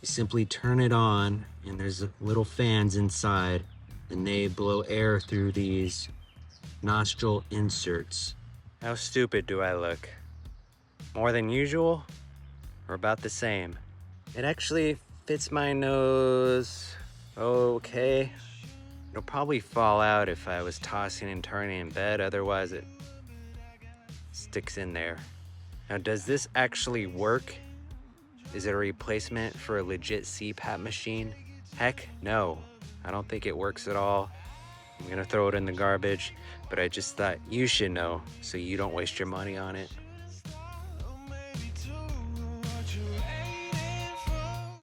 You simply turn it on and there's little fans inside and they blow air through these nostril inserts. How stupid do I look? More than usual or about the same? It actually fits my nose okay. It'll probably fall out if I was tossing and turning in bed, otherwise it sticks in there. Now, does this actually work? Is it a replacement for a legit CPAP machine? Heck no, I don't think it works at all. I'm gonna throw it in the garbage, but I just thought you should know so you don't waste your money on it.